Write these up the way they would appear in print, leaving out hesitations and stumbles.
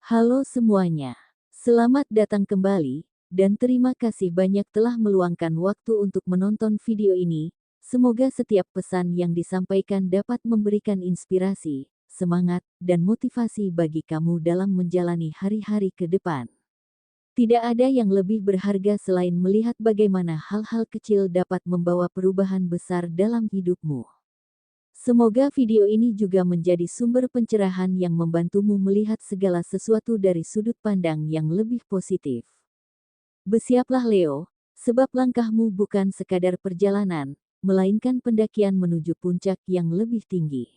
Halo semuanya, selamat datang kembali, dan terima kasih banyak telah meluangkan waktu untuk menonton video ini. Semoga setiap pesan yang disampaikan dapat memberikan inspirasi, semangat, dan motivasi bagi kamu dalam menjalani hari-hari ke depan. Tidak ada yang lebih berharga selain melihat bagaimana hal-hal kecil dapat membawa perubahan besar dalam hidupmu. Semoga video ini juga menjadi sumber pencerahan yang membantumu melihat segala sesuatu dari sudut pandang yang lebih positif. Bersiaplah Leo, sebab langkahmu bukan sekadar perjalanan, melainkan pendakian menuju puncak yang lebih tinggi.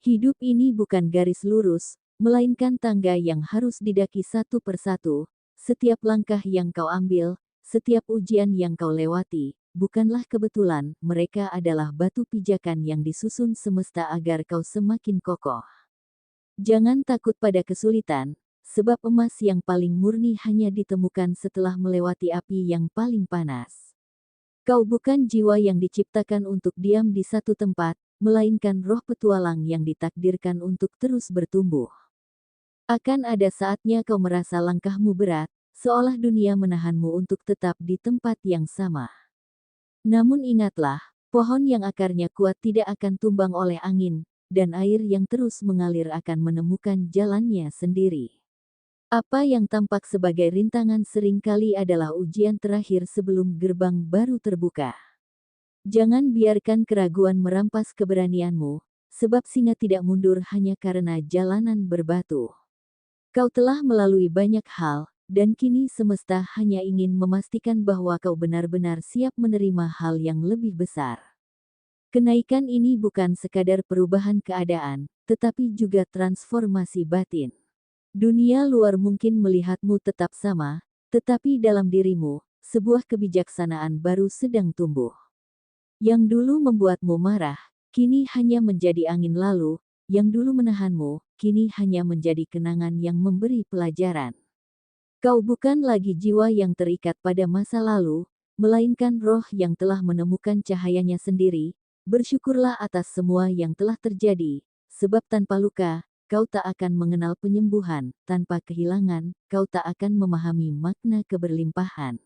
Hidup ini bukan garis lurus, melainkan tangga yang harus didaki satu persatu. Setiap langkah yang kau ambil, setiap ujian yang kau lewati, bukanlah kebetulan, mereka adalah batu pijakan yang disusun semesta agar kau semakin kokoh. Jangan takut pada kesulitan, sebab emas yang paling murni hanya ditemukan setelah melewati api yang paling panas. Kau bukan jiwa yang diciptakan untuk diam di satu tempat, melainkan roh petualang yang ditakdirkan untuk terus bertumbuh. Akan ada saatnya kau merasa langkahmu berat, seolah dunia menahanmu untuk tetap di tempat yang sama. Namun ingatlah, pohon yang akarnya kuat tidak akan tumbang oleh angin, dan air yang terus mengalir akan menemukan jalannya sendiri. Apa yang tampak sebagai rintangan seringkali adalah ujian terakhir sebelum gerbang baru terbuka. Jangan biarkan keraguan merampas keberanianmu, sebab singa tidak mundur hanya karena jalanan berbatu. Kau telah melalui banyak hal, dan kini semesta hanya ingin memastikan bahwa kau benar-benar siap menerima hal yang lebih besar. Kenaikan ini bukan sekadar perubahan keadaan, tetapi juga transformasi batin. Dunia luar mungkin melihatmu tetap sama, tetapi dalam dirimu, sebuah kebijaksanaan baru sedang tumbuh. Yang dulu membuatmu marah, kini hanya menjadi angin lalu, yang dulu menahanmu, kini hanya menjadi kenangan yang memberi pelajaran. Kau bukan lagi jiwa yang terikat pada masa lalu, melainkan roh yang telah menemukan cahayanya sendiri. Bersyukurlah atas semua yang telah terjadi, sebab tanpa luka, kau tak akan mengenal penyembuhan, tanpa kehilangan, kau tak akan memahami makna keberlimpahan.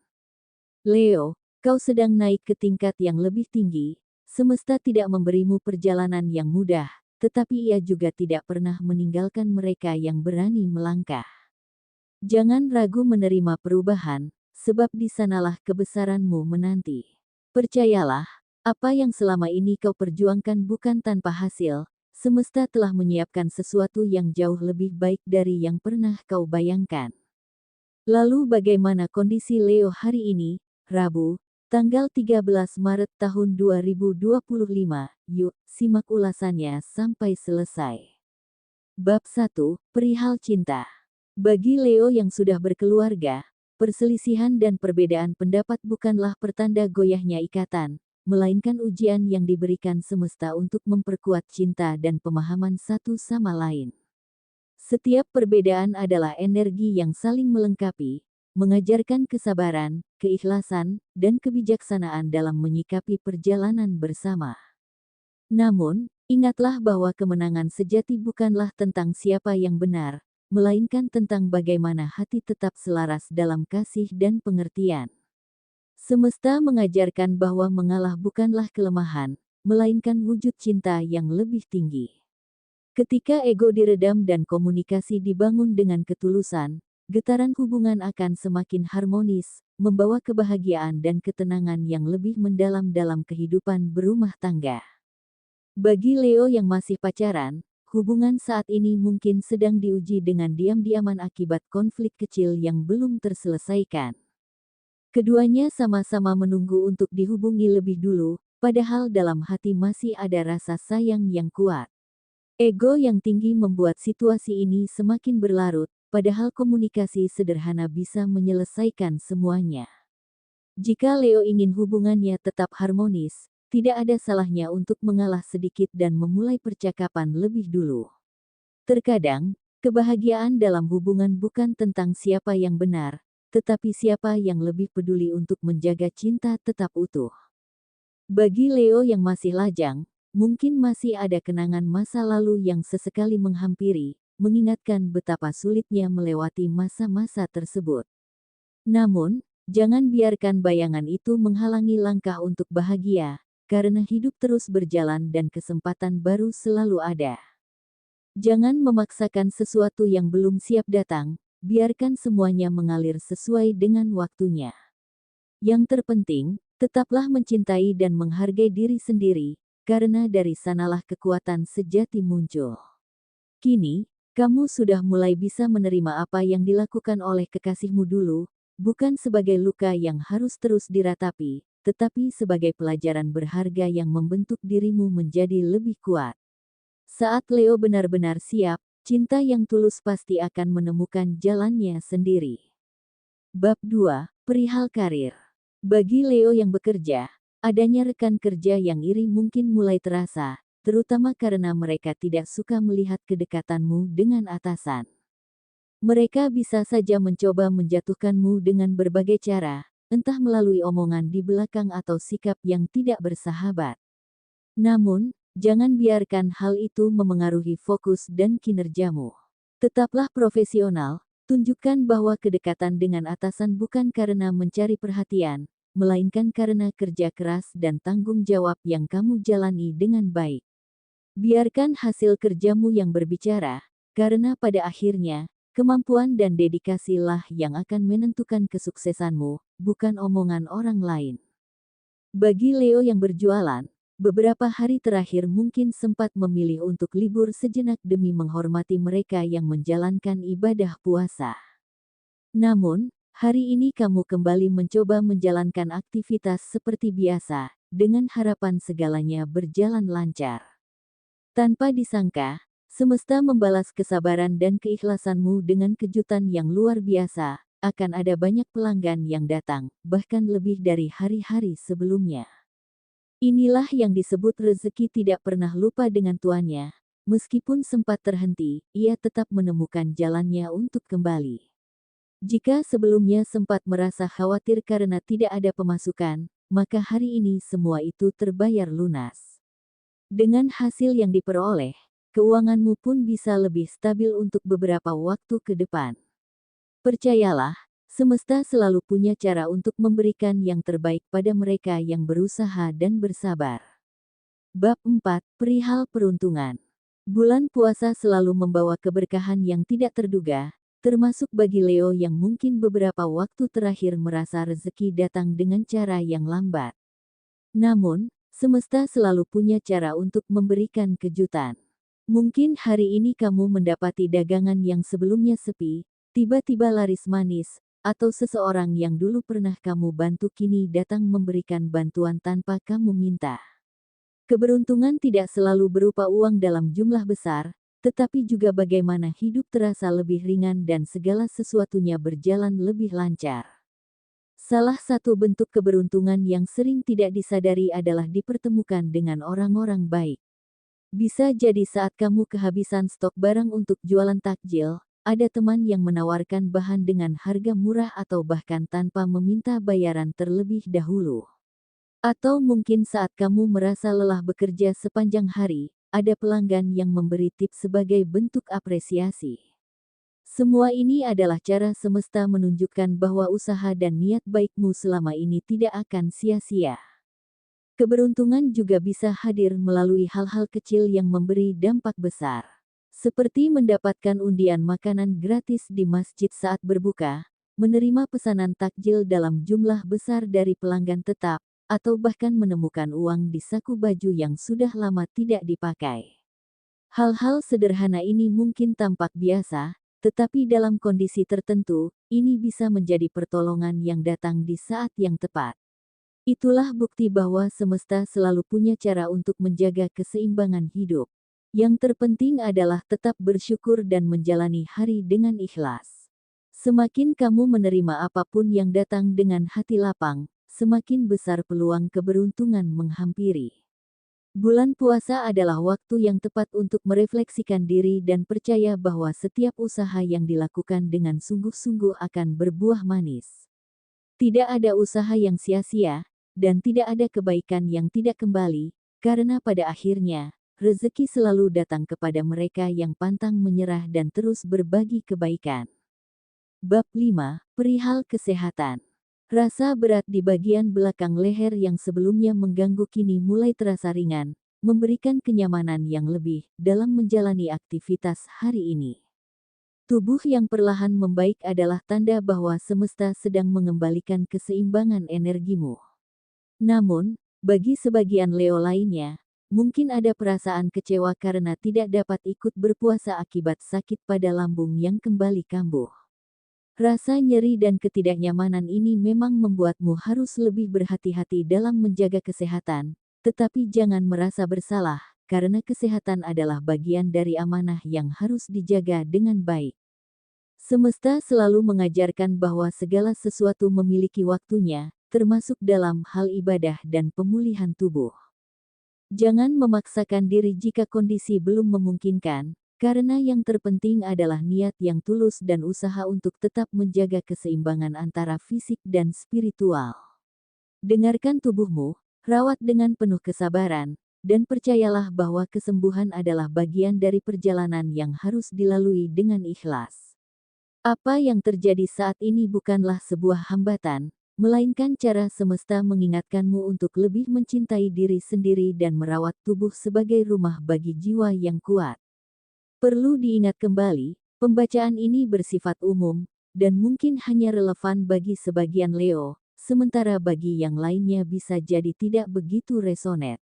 Leo, kau sedang naik ke tingkat yang lebih tinggi. Semesta tidak memberimu perjalanan yang mudah, tetapi ia juga tidak pernah meninggalkan mereka yang berani melangkah. Jangan ragu menerima perubahan, sebab di sanalah kebesaranmu menanti. Percayalah, apa yang selama ini kau perjuangkan bukan tanpa hasil. Semesta telah menyiapkan sesuatu yang jauh lebih baik dari yang pernah kau bayangkan. Lalu bagaimana kondisi Leo hari ini, Rabu, tanggal 13 Maret tahun 2025? Yuk, simak ulasannya sampai selesai. Bab 1, Perihal Cinta. Bagi Leo yang sudah berkeluarga, perselisihan dan perbedaan pendapat bukanlah pertanda goyahnya ikatan, melainkan ujian yang diberikan semesta untuk memperkuat cinta dan pemahaman satu sama lain. Setiap perbedaan adalah energi yang saling melengkapi, mengajarkan kesabaran, keikhlasan, dan kebijaksanaan dalam menyikapi perjalanan bersama. Namun, ingatlah bahwa kemenangan sejati bukanlah tentang siapa yang benar, melainkan tentang bagaimana hati tetap selaras dalam kasih dan pengertian. Semesta mengajarkan bahwa mengalah bukanlah kelemahan, melainkan wujud cinta yang lebih tinggi. Ketika ego diredam dan komunikasi dibangun dengan ketulusan, getaran hubungan akan semakin harmonis, membawa kebahagiaan dan ketenangan yang lebih mendalam dalam kehidupan berumah tangga. Bagi Leo yang masih pacaran, hubungan saat ini mungkin sedang diuji dengan diam-diaman akibat konflik kecil yang belum terselesaikan. Keduanya sama-sama menunggu untuk dihubungi lebih dulu, padahal dalam hati masih ada rasa sayang yang kuat. Ego yang tinggi membuat situasi ini semakin berlarut, padahal komunikasi sederhana bisa menyelesaikan semuanya. Jika Leo ingin hubungannya tetap harmonis, tidak ada salahnya untuk mengalah sedikit dan memulai percakapan lebih dulu. Terkadang, kebahagiaan dalam hubungan bukan tentang siapa yang benar, tetapi siapa yang lebih peduli untuk menjaga cinta tetap utuh. Bagi Leo yang masih lajang, mungkin masih ada kenangan masa lalu yang sesekali menghampiri, mengingatkan betapa sulitnya melewati masa-masa tersebut. Namun, jangan biarkan bayangan itu menghalangi langkah untuk bahagia, karena hidup terus berjalan dan kesempatan baru selalu ada. Jangan memaksakan sesuatu yang belum siap datang, biarkan semuanya mengalir sesuai dengan waktunya. Yang terpenting, tetaplah mencintai dan menghargai diri sendiri, karena dari sanalah kekuatan sejati muncul. Kini, kamu sudah mulai bisa menerima apa yang dilakukan oleh kekasihmu dulu, bukan sebagai luka yang harus terus diratapi, tetapi sebagai pelajaran berharga yang membentuk dirimu menjadi lebih kuat. Saat Leo benar-benar siap, cinta yang tulus pasti akan menemukan jalannya sendiri. Bab 2, Perihal Karir. Bagi Leo yang bekerja, adanya rekan kerja yang iri mungkin mulai terasa, terutama karena mereka tidak suka melihat kedekatanmu dengan atasan. Mereka bisa saja mencoba menjatuhkanmu dengan berbagai cara, entah melalui omongan di belakang atau sikap yang tidak bersahabat. Namun, jangan biarkan hal itu memengaruhi fokus dan kinerjamu. Tetaplah profesional, tunjukkan bahwa kedekatan dengan atasan bukan karena mencari perhatian, melainkan karena kerja keras dan tanggung jawab yang kamu jalani dengan baik. Biarkan hasil kerjamu yang berbicara, karena pada akhirnya, kemampuan dan dedikasilah yang akan menentukan kesuksesanmu, bukan omongan orang lain. Bagi Leo yang berjualan, beberapa hari terakhir mungkin sempat memilih untuk libur sejenak demi menghormati mereka yang menjalankan ibadah puasa. Namun, hari ini kamu kembali mencoba menjalankan aktivitas seperti biasa, dengan harapan segalanya berjalan lancar. Tanpa disangka, semesta membalas kesabaran dan keikhlasanmu dengan kejutan yang luar biasa. Akan ada banyak pelanggan yang datang, bahkan lebih dari hari-hari sebelumnya. Inilah yang disebut rezeki tidak pernah lupa dengan tuannya. Meskipun sempat terhenti, ia tetap menemukan jalannya untuk kembali. Jika sebelumnya sempat merasa khawatir karena tidak ada pemasukan, maka hari ini semua itu terbayar lunas. Dengan hasil yang diperoleh, keuanganmu pun bisa lebih stabil untuk beberapa waktu ke depan. Percayalah, semesta selalu punya cara untuk memberikan yang terbaik pada mereka yang berusaha dan bersabar. Bab 4, Perihal Peruntungan. Bulan puasa selalu membawa keberkahan yang tidak terduga, termasuk bagi Leo yang mungkin beberapa waktu terakhir merasa rezeki datang dengan cara yang lambat. Namun, semesta selalu punya cara untuk memberikan kejutan. Mungkin hari ini kamu mendapati dagangan yang sebelumnya sepi, tiba-tiba laris manis, atau seseorang yang dulu pernah kamu bantu kini datang memberikan bantuan tanpa kamu minta. Keberuntungan tidak selalu berupa uang dalam jumlah besar, tetapi juga bagaimana hidup terasa lebih ringan dan segala sesuatunya berjalan lebih lancar. Salah satu bentuk keberuntungan yang sering tidak disadari adalah dipertemukan dengan orang-orang baik. Bisa jadi saat kamu kehabisan stok barang untuk jualan takjil, ada teman yang menawarkan bahan dengan harga murah atau bahkan tanpa meminta bayaran terlebih dahulu. Atau mungkin saat kamu merasa lelah bekerja sepanjang hari, ada pelanggan yang memberi tips sebagai bentuk apresiasi. Semua ini adalah cara semesta menunjukkan bahwa usaha dan niat baikmu selama ini tidak akan sia-sia. Keberuntungan juga bisa hadir melalui hal-hal kecil yang memberi dampak besar. Seperti mendapatkan undian makanan gratis di masjid saat berbuka, menerima pesanan takjil dalam jumlah besar dari pelanggan tetap, atau bahkan menemukan uang di saku baju yang sudah lama tidak dipakai. Hal-hal sederhana ini mungkin tampak biasa, tetapi dalam kondisi tertentu, ini bisa menjadi pertolongan yang datang di saat yang tepat. Itulah bukti bahwa semesta selalu punya cara untuk menjaga keseimbangan hidup. Yang terpenting adalah tetap bersyukur dan menjalani hari dengan ikhlas. Semakin kamu menerima apapun yang datang dengan hati lapang, semakin besar peluang keberuntungan menghampiri. Bulan puasa adalah waktu yang tepat untuk merefleksikan diri dan percaya bahwa setiap usaha yang dilakukan dengan sungguh-sungguh akan berbuah manis. Tidak ada usaha yang sia-sia, dan tidak ada kebaikan yang tidak kembali, karena pada akhirnya, rezeki selalu datang kepada mereka yang pantang menyerah dan terus berbagi kebaikan. Bab 5, Perihal Kesehatan. Rasa berat di bagian belakang leher yang sebelumnya mengganggu kini mulai terasa ringan, memberikan kenyamanan yang lebih dalam menjalani aktivitas hari ini. Tubuh yang perlahan membaik adalah tanda bahwa semesta sedang mengembalikan keseimbangan energimu. Namun, bagi sebagian Leo lainnya, mungkin ada perasaan kecewa karena tidak dapat ikut berpuasa akibat sakit pada lambung yang kembali kambuh. Rasa nyeri dan ketidaknyamanan ini memang membuatmu harus lebih berhati-hati dalam menjaga kesehatan, tetapi jangan merasa bersalah, karena kesehatan adalah bagian dari amanah yang harus dijaga dengan baik. Semesta selalu mengajarkan bahwa segala sesuatu memiliki waktunya, termasuk dalam hal ibadah dan pemulihan tubuh. Jangan memaksakan diri jika kondisi belum memungkinkan, karena yang terpenting adalah niat yang tulus dan usaha untuk tetap menjaga keseimbangan antara fisik dan spiritual. Dengarkan tubuhmu, rawat dengan penuh kesabaran, dan percayalah bahwa kesembuhan adalah bagian dari perjalanan yang harus dilalui dengan ikhlas. Apa yang terjadi saat ini bukanlah sebuah hambatan, melainkan cara semesta mengingatkanmu untuk lebih mencintai diri sendiri dan merawat tubuh sebagai rumah bagi jiwa yang kuat. Perlu diingat kembali, pembacaan ini bersifat umum, dan mungkin hanya relevan bagi sebagian Leo, sementara bagi yang lainnya bisa jadi tidak begitu resonet.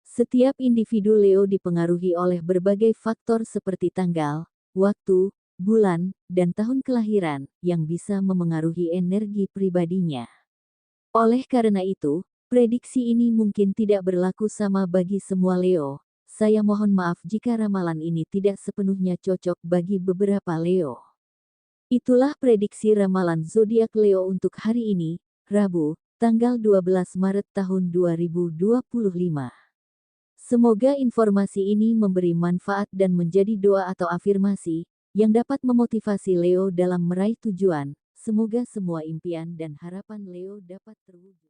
Setiap individu Leo dipengaruhi oleh berbagai faktor seperti tanggal, waktu, bulan, dan tahun kelahiran, yang bisa memengaruhi energi pribadinya. Oleh karena itu, prediksi ini mungkin tidak berlaku sama bagi semua Leo. Saya mohon maaf jika ramalan ini tidak sepenuhnya cocok bagi beberapa Leo. Itulah prediksi ramalan zodiak Leo untuk hari ini, Rabu, tanggal 12 Maret tahun 2025. Semoga informasi ini memberi manfaat dan menjadi doa atau afirmasi yang dapat memotivasi Leo dalam meraih tujuan. Semoga semua impian dan harapan Leo dapat terwujud.